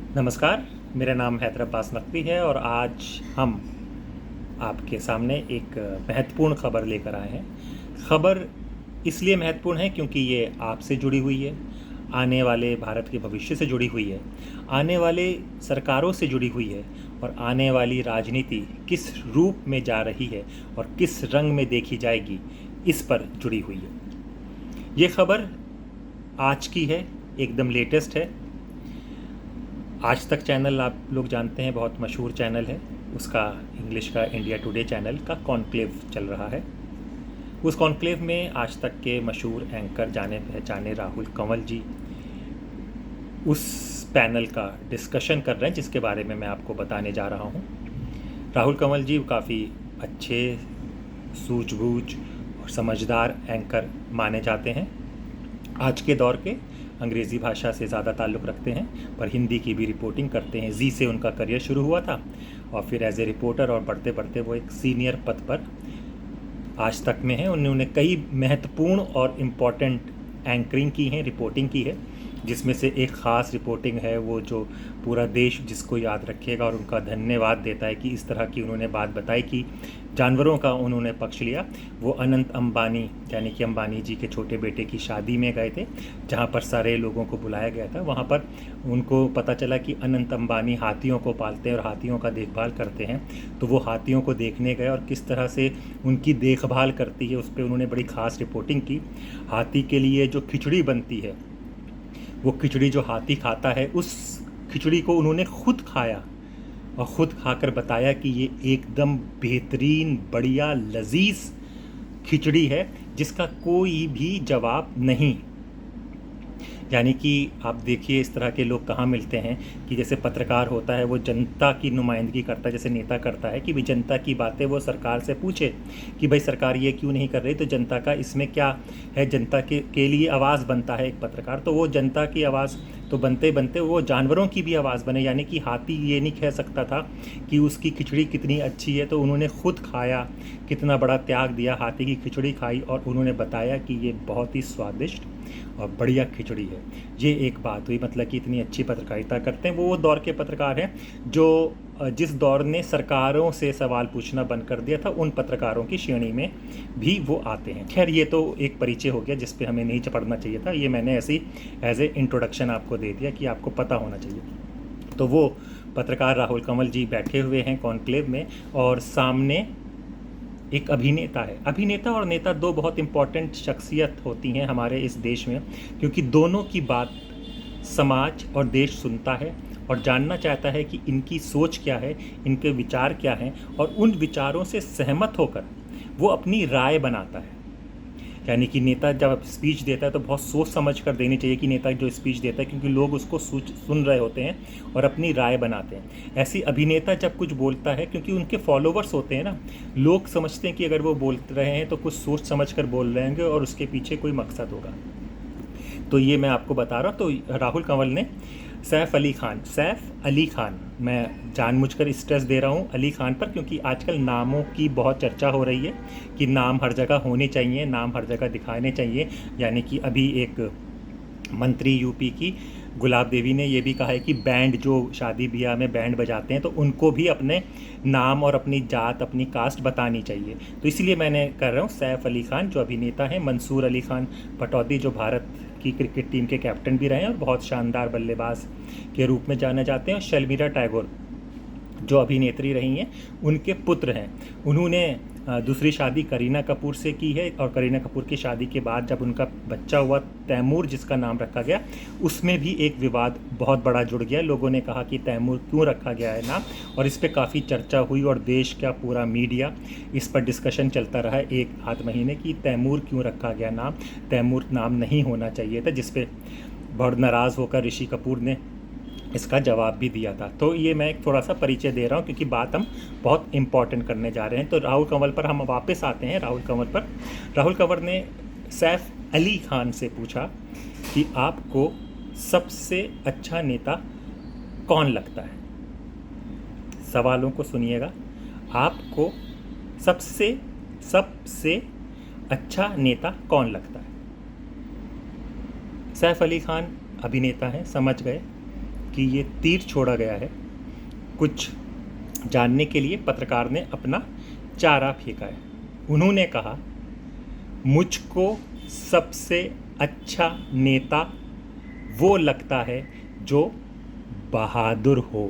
नमस्कार, मेरा नाम हैदर अब्बास नकवी है और आज हम आपके सामने एक महत्वपूर्ण खबर लेकर आए हैं। खबर इसलिए महत्वपूर्ण है क्योंकि ये आपसे जुड़ी हुई है, आने वाले भारत के भविष्य से जुड़ी हुई है, आने वाले सरकारों से जुड़ी हुई है और आने वाली राजनीति किस रूप में जा रही है और किस रंग में देखी जाएगी, इस पर जुड़ी हुई है। ये खबर आज की है, एकदम लेटेस्ट है। आज तक चैनल आप लोग जानते हैं, बहुत मशहूर चैनल है। उसका इंग्लिश का इंडिया टुडे चैनल का कॉन्क्लेव चल रहा है। उस कॉन्क्लेव में आज तक के मशहूर एंकर जाने पहचाने राहुल कंवल जी उस पैनल का डिस्कशन कर रहे हैं, जिसके बारे में मैं आपको बताने जा रहा हूं। राहुल कंवल जी काफ़ी अच्छे, सूझबूझ और समझदार एंकर माने जाते हैं। आज के दौर के अंग्रेज़ी भाषा से ज़्यादा ताल्लुक़ रखते हैं, पर हिंदी की भी रिपोर्टिंग करते हैं। जी से उनका करियर शुरू हुआ था और फिर एज ए रिपोर्टर और बढ़ते बढ़ते वो एक सीनियर पद पर आज तक में हैं। उन्होंने कई महत्वपूर्ण और इम्पॉर्टेंट एंकरिंग की हैं, रिपोर्टिंग की है, जिसमें से एक ख़ास रिपोर्टिंग है वो जो पूरा देश जिसको याद रखेगा और उनका धन्यवाद देता है कि इस तरह की उन्होंने बात बताई कि जानवरों का उन्होंने पक्ष लिया। वो अनंत अंबानी यानी कि अंबानी जी के छोटे बेटे की शादी में गए थे, जहाँ पर सारे लोगों को बुलाया गया था। वहाँ पर उनको पता चला कि अनंत अंबानी हाथियों को पालते हैं और हाथियों का देखभाल करते हैं, तो वो हाथियों को देखने गए और किस तरह से उनकी देखभाल करती है उस पर उन्होंने बड़ी ख़ास रिपोर्टिंग की। हाथी के लिए जो खिचड़ी बनती है, वो खिचड़ी जो हाथी खाता है, उस खिचड़ी को उन्होंने खुद खाया और ख़ुद खाकर बताया कि ये एकदम बेहतरीन, बढ़िया, लजीज खिचड़ी है जिसका कोई भी जवाब नहीं। यानी कि आप देखिए इस तरह के लोग कहाँ मिलते हैं कि जैसे पत्रकार होता है वो जनता की नुमाइंदगी करता है, जैसे नेता करता है कि भाई जनता की बातें वो सरकार से पूछे कि भाई सरकार ये क्यों नहीं कर रही, तो जनता का इसमें क्या है। जनता के लिए आवाज़ बनता है एक पत्रकार, तो वो जनता की आवाज़ तो बनते बनते वो जानवरों की भी आवाज़ बने। यानी कि हाथी ये नहीं कह सकता था कि उसकी खिचड़ी कितनी अच्छी है, तो उन्होंने खुद खाया, कितना बड़ा त्याग दिया, हाथी की खिचड़ी खाई और उन्होंने बताया कि ये बहुत ही स्वादिष्ट और बढ़िया खिचड़ी है। ये एक बात हुई, मतलब कि इतनी अच्छी पत्रकारिता करते हैं। वो दौर के पत्रकार हैं जो जिस दौर ने सरकारों से सवाल पूछना बंद कर दिया था, उन पत्रकारों की श्रेणी में भी वो आते हैं। खैर, ये तो एक परिचय हो गया जिस पे हमें नहीं पढ़ना चाहिए था। ये मैंने ऐसे ही एज ए इंट्रोडक्शन आपको दे दिया कि आपको पता होना चाहिए। तो वो पत्रकार राहुल कंवल जी बैठे हुए हैं कॉन्क्लेव में और सामने एक अभिनेता है। अभिनेता और नेता दो बहुत इम्पॉर्टेंट शख्सियत होती हैं हमारे इस देश में, क्योंकि दोनों की बात समाज और देश सुनता है और जानना चाहता है कि इनकी सोच क्या है, इनके विचार क्या हैं, और उन विचारों से सहमत होकर वो अपनी राय बनाता है। यानी कि नेता जब स्पीच देता है तो बहुत सोच समझ कर देनी चाहिए कि नेता जो स्पीच देता है, क्योंकि लोग उसको सुन रहे होते हैं और अपनी राय बनाते हैं। ऐसी अभिनेता जब कुछ बोलता है, क्योंकि उनके फॉलोवर्स होते हैं ना, लोग समझते हैं कि अगर वो बोल रहे हैं तो कुछ सोच समझ कर बोल रहे होंगे और उसके पीछे कोई मकसद होगा। तो ये मैं आपको बता रहा हूँ। तो राहुल कंवल ने सैफ अली खान, मैं जानबूझकर स्ट्रेस दे रहा हूँ अली खान पर, क्योंकि आजकल नामों की बहुत चर्चा हो रही है कि नाम हर जगह होने चाहिए, नाम हर जगह दिखाने चाहिए। यानी कि अभी एक मंत्री यूपी की गुलाब देवी ने ये भी कहा है कि बैंड जो शादी ब्याह में बैंड बजाते हैं तो उनको भी अपने नाम और अपनी जात, अपनी कास्ट बतानी चाहिए। तो इसलिए मैंने कर रहा हूँ सैफ अली खान जो अभिनेता हैं, मंसूर अली खान पटौदी जो भारत की क्रिकेट टीम के कैप्टन भी रहे हैं और बहुत शानदार बल्लेबाज के रूप में जाने जाते हैं, और शर्मिला टैगोर जो अभिनेत्री रही हैं, उनके पुत्र हैं। उन्होंने दूसरी शादी करीना कपूर से की है और करीना कपूर की शादी के बाद जब उनका बच्चा हुआ तैमूर, जिसका नाम रखा गया, उसमें भी एक विवाद बहुत बड़ा जुड़ गया। लोगों ने कहा कि तैमूर क्यों रखा गया है नाम, और इस पर काफ़ी चर्चा हुई और देश का पूरा मीडिया इस पर डिस्कशन चलता रहा 1 आध महीने कि तैमूर क्यों रखा गया नाम, तैमूर नाम नहीं होना चाहिए था, जिस पर बहुत नाराज़ होकर ऋषि कपूर ने इसका जवाब भी दिया था। तो ये मैं एक थोड़ा सा परिचय दे रहा हूँ क्योंकि बात हम बहुत इम्पॉर्टेंट करने जा रहे हैं। तो राहुल कंवल पर हम वापस आते हैं। राहुल कंवर ने सैफ अली खान से पूछा कि आपको सबसे अच्छा नेता कौन लगता है। सवालों को सुनिएगा। आपको सबसे अच्छा नेता कौन लगता है। सैफ अली खान अभिनेता हैं, समझ गए कि ये तीर छोड़ा गया है, कुछ जानने के लिए पत्रकार ने अपना चारा फेंका है। उन्होंने कहा, मुझको सबसे अच्छा नेता वो लगता है जो बहादुर हो,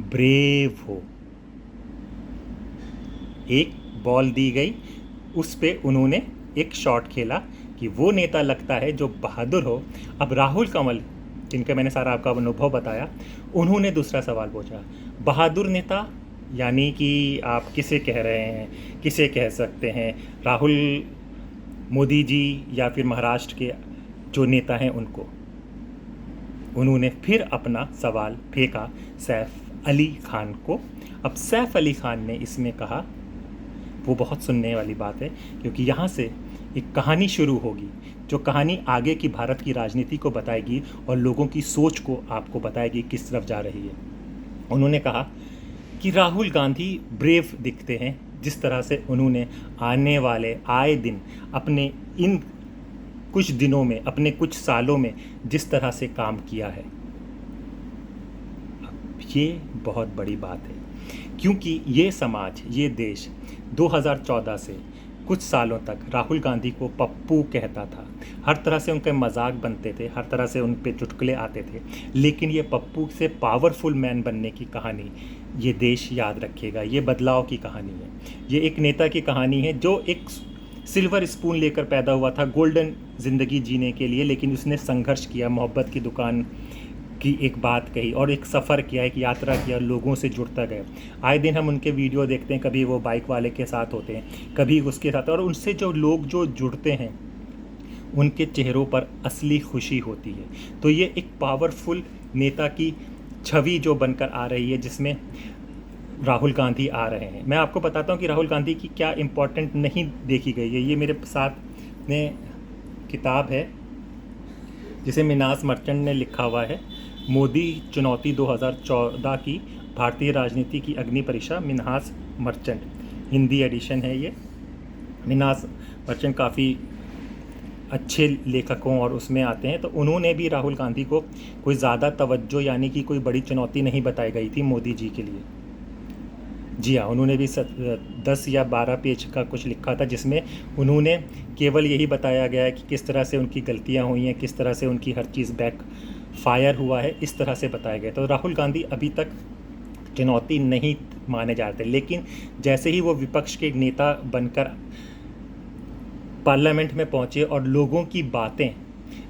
ब्रेव हो। एक बॉल दी गई, उस पे उन्होंने एक शॉट खेला कि वो नेता लगता है जो बहादुर हो। अब राहुल कमल, जिनका मैंने सारा आपका अनुभव बताया, उन्होंने दूसरा सवाल पूछा, बहादुर नेता यानी कि आप किसे कह रहे हैं, किसे कह सकते हैं, राहुल मोदी जी या फिर महाराष्ट्र के जो नेता हैं उनको। उन्होंने फिर अपना सवाल फेंका सैफ अली खान को। अब सैफ अली खान ने इसमें कहा, वो बहुत सुनने वाली बात है क्योंकि यहाँ से एक कहानी शुरू होगी, जो कहानी आगे की भारत की राजनीति को बताएगी और लोगों की सोच को आपको बताएगी किस तरफ जा रही है। उन्होंने कहा कि राहुल गांधी ब्रेव दिखते हैं, जिस तरह से उन्होंने आने वाले आए दिन अपने इन कुछ दिनों में, अपने कुछ सालों में जिस तरह से काम किया है। अब ये बहुत बड़ी बात है क्योंकि ये समाज, ये देश 2014 से कुछ सालों तक राहुल गांधी को पप्पू कहता था। हर तरह से उनके मजाक बनते थे, हर तरह से उन पे चुटकुले आते थे, लेकिन ये पप्पू से पावरफुल मैन बनने की कहानी ये देश याद रखेगा। ये बदलाव की कहानी है, ये एक नेता की कहानी है जो एक सिल्वर स्पून लेकर पैदा हुआ था गोल्डन ज़िंदगी जीने के लिए, लेकिन उसने संघर्ष किया, मोहब्बत की दुकान की एक बात कही और एक सफ़र किया, एक यात्रा किया, लोगों से जुड़ता गया। आए दिन हम उनके वीडियो देखते हैं, कभी वो बाइक वाले के साथ होते हैं, कभी उसके साथ, और उनसे जो लोग जो जुड़ते हैं उनके चेहरों पर असली खुशी होती है। तो ये एक पावरफुल नेता की छवि जो बनकर आ रही है, जिसमें राहुल गांधी आ रहे हैं। मैं आपको बताता हूँ कि राहुल गांधी की क्या इम्पोर्टेंट नहीं देखी गई है। ये मेरे साथ में किताब है जिसे मिनाज मर्चेंट ने लिखा हुआ है, मोदी चुनौती 2014 की भारतीय राजनीति की अग्नि परीक्षा, मिनहास मर्चेंट, हिंदी एडिशन है ये। मिनहास मर्चेंट काफ़ी अच्छे लेखकों और उसमें आते हैं, तो उन्होंने भी राहुल गांधी को कोई ज़्यादा तवज्जो यानी कि कोई बड़ी चुनौती नहीं बताई गई थी मोदी जी के लिए। जी हाँ, उन्होंने भी 10 या 12 पेज का कुछ लिखा था, जिसमें उन्होंने केवल यही बताया गया है कि किस तरह से उनकी गलतियाँ हुई हैं, किस तरह से उनकी हर चीज़ बैक फायर हुआ है, इस तरह से बताया गया। तो राहुल गांधी अभी तक चुनौती नहीं माने जाते, लेकिन जैसे ही वो विपक्ष के नेता बनकर पार्लियामेंट में पहुँचे और लोगों की बातें,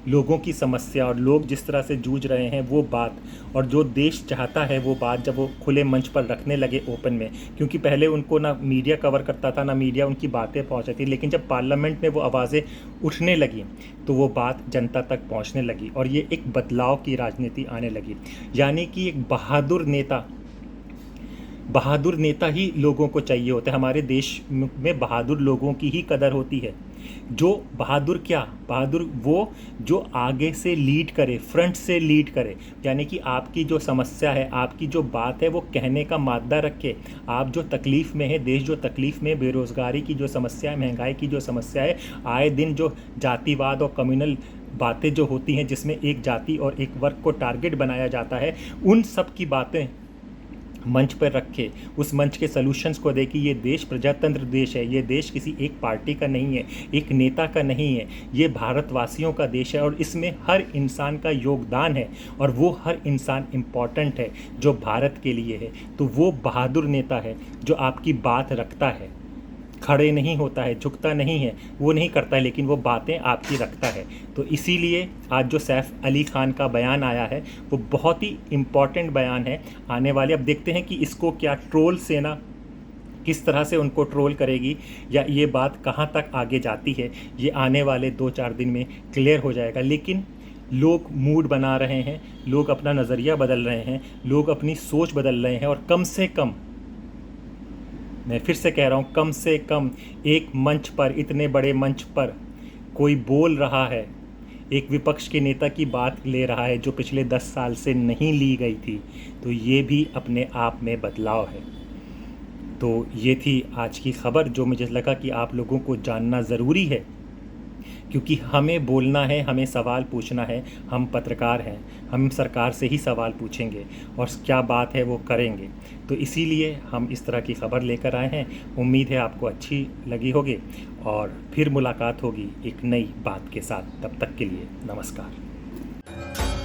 लोगों की समस्या और लोग जिस तरह से जूझ रहे हैं वो बात, और जो देश चाहता है वो बात, जब वो खुले मंच पर रखने लगे ओपन में, क्योंकि पहले उनको ना मीडिया कवर करता था, ना मीडिया उनकी बातें पहुंचाती, लेकिन जब पार्लियामेंट में वो आवाज़ें उठने लगी तो वो बात जनता तक पहुंचने लगी और ये एक बदलाव की राजनीति आने लगी। यानी कि एक बहादुर नेता ही लोगों को चाहिए होता है। हमारे देश में बहादुर लोगों की ही कदर होती है। जो बहादुर वो जो आगे से लीड करे, फ्रंट से लीड करे, यानी कि आपकी जो समस्या है, आपकी जो बात है, वो कहने का मादा रखे। आप जो तकलीफ़ में है, देश जो तकलीफ़ में, बेरोज़गारी की जो समस्या है, महंगाई की जो समस्या है, आए दिन जो जातिवाद और कम्युनल बातें जो होती हैं, जिसमें एक जाति और एक वर्ग को टारगेट बनाया जाता है, उन सब की बातें मंच पर रखे, उस मंच के सॉल्यूशंस को दे कि ये देश प्रजातंत्र देश है, ये देश किसी एक पार्टी का नहीं है, एक नेता का नहीं है, ये भारतवासियों का देश है और इसमें हर इंसान का योगदान है और वो हर इंसान इम्पॉर्टेंट है जो भारत के लिए है। तो वो बहादुर नेता है जो आपकी बात रखता है, खड़े नहीं होता है, झुकता नहीं है, वो नहीं करता है, लेकिन वो बातें आपकी रखता है। तो इसीलिए आज जो सैफ अली खान का बयान आया है वो बहुत ही इम्पॉर्टेंट बयान है आने वाले। अब देखते हैं कि इसको क्या ट्रोल सेना किस तरह से उनको ट्रोल करेगी या ये बात कहाँ तक आगे जाती है, ये आने वाले 2-4 दिन में क्लियर हो जाएगा। लेकिन लोग मूड बना रहे हैं, लोग अपना नज़रिया बदल रहे हैं, लोग अपनी सोच बदल रहे हैं और कम से कम, मैं फिर से कह रहा हूँ, कम से कम एक मंच पर, इतने बड़े मंच पर कोई बोल रहा है, एक विपक्ष के नेता की बात ले रहा है जो पिछले 10 साल से नहीं ली गई थी, तो ये भी अपने आप में बदलाव है। तो ये थी आज की खबर जो मुझे लगा कि आप लोगों को जानना ज़रूरी है, क्योंकि हमें बोलना है, हमें सवाल पूछना है। हम पत्रकार हैं, हम सरकार से ही सवाल पूछेंगे और क्या बात है वो करेंगे। तो इसीलिए हम इस तरह की खबर लेकर आए हैं। उम्मीद है आपको अच्छी लगी होगी और फिर मुलाकात होगी एक नई बात के साथ। तब तक के लिए नमस्कार।